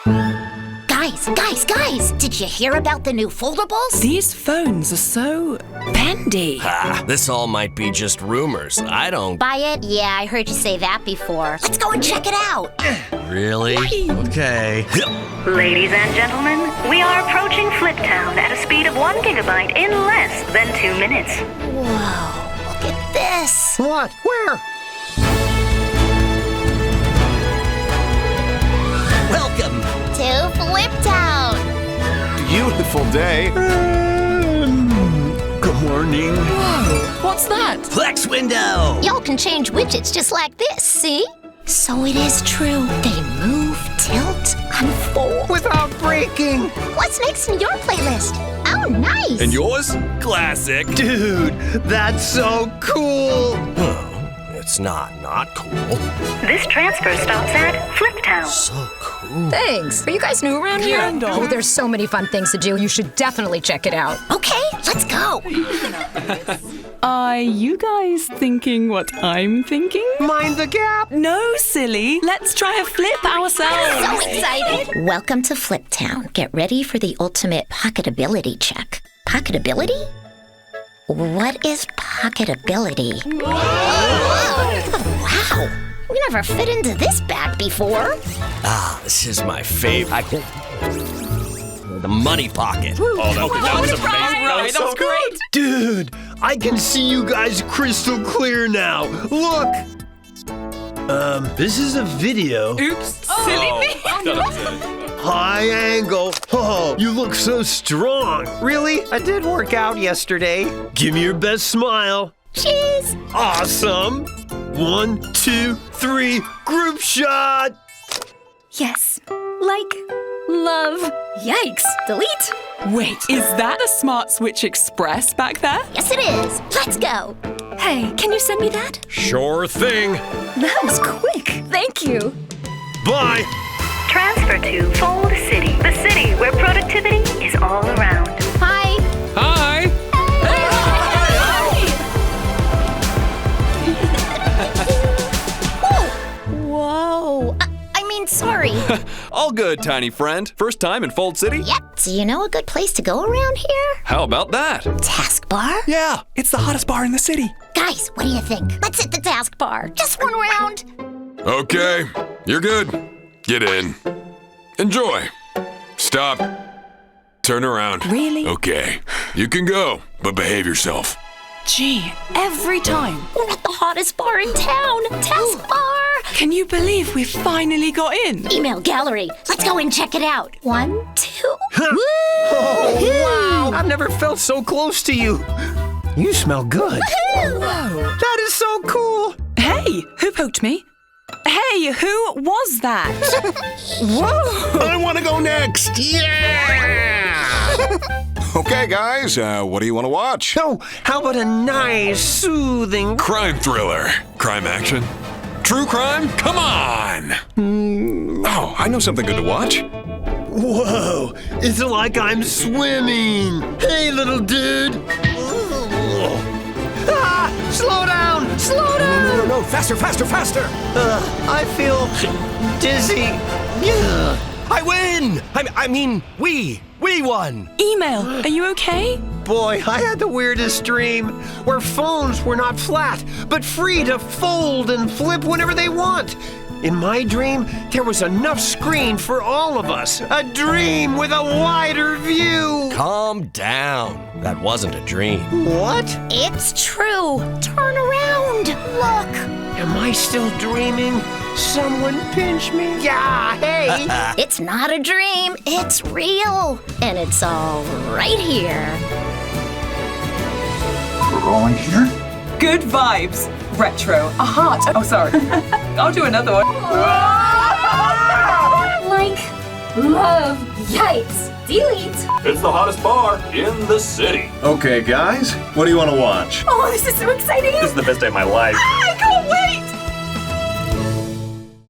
Guys! Did you hear about the new foldables? These phones are so bendy. This all might be just rumors. I don't... Buy it? Yeah, I heard you say that before. Let's go and check it out. Really? Okay. Ladies and gentlemen, we are approaching Fliptown at a speed of 1 gigabyte in less than 2 minutes. Whoa, look at this. What? Where? Welcome To Fliptown. Beautiful day. Good morning. Whoa, what's that? Flex window! Y'all can change widgets just like this, see? So it is true. They move, tilt, unfold. Without breaking. What's next in your playlist? Oh, nice. And yours? Classic. Dude, that's so cool. It's not cool. This transfer stops at Fliptown. So cool. Thanks. Are you guys new around here? Randall. Oh, there's so many fun things to do. You should definitely check it out. Okay, let's go. Are you guys thinking what I'm thinking? Mind the gap. No, silly. Let's try a flip ourselves. So excited. Welcome to Fliptown. Get ready for the ultimate pocketability check. Pocketability? What is pocketability? Wow! We never fit into this bag before. This is my favorite. The money pocket. That was amazing. Right, that was great. Dude, I can see you guys crystal clear now. Look. This is a video. Oops, silly me. High angle. Oh, you look so strong. Really? I did work out yesterday. Give me your best smile. Cheese! Awesome. 1, 2, 3, group shot. Yes. Like, love. Yikes. Delete. Wait, is that a Smart Switch Express back there? Yes, it is. Let's go. Hey, can you send me that? Sure thing. That was quick. Thank you. Bye. Transfer to Fold City, the city where productivity is all around. Hi. Hi! Whoa. I mean, sorry. All good, tiny friend. First time in Fold City? Yep. Do you know a good place to go around here? How about that? Taskbar? Yeah, it's the hottest bar in the city. Guys, what do you think? Let's hit the taskbar. Just one round. Okay, you're good. Get in. Enjoy. Stop. Turn around. Really? Okay, you can go, but behave yourself. Gee, every time. We're at the hottest bar in town. Taskbar. Can you believe we finally got in? Email gallery. Let's go and check it out. 1, 2. Oh, wow. I've never felt so close to you. You smell good. Whoa. That is so cool. Hey, who poked me? Hey, who was that? Whoa! I want to go next. Yeah! Okay, guys, what do you want to watch? Oh, how about a nice, soothing... Crime thriller. Crime action. True crime? Come on! Oh, I know something good to watch. Whoa, it's like I'm swimming. Hey, little dude. Ah, slow down, slow down. No, faster! I feel dizzy. I win! I mean, we won! Email, are you okay? Boy, I had the weirdest dream where phones were not flat, but free to fold and flip whenever they want. In my dream, there was enough screen for all of us. A dream with a wider view. Calm down. That wasn't a dream. What? It's true. Turn around. Look. Am I still dreaming? Someone pinch me. Yeah, hey. It's not a dream. It's real. And it's all right here. Rolling here. Good vibes. Retro. A heart. Oh, sorry. I'll do another one. Like, love. Yikes. Delete. It's the hottest bar in the city. Okay, guys, what do you want to watch? Oh, this is so exciting. This is the best day of my life. I can't wait!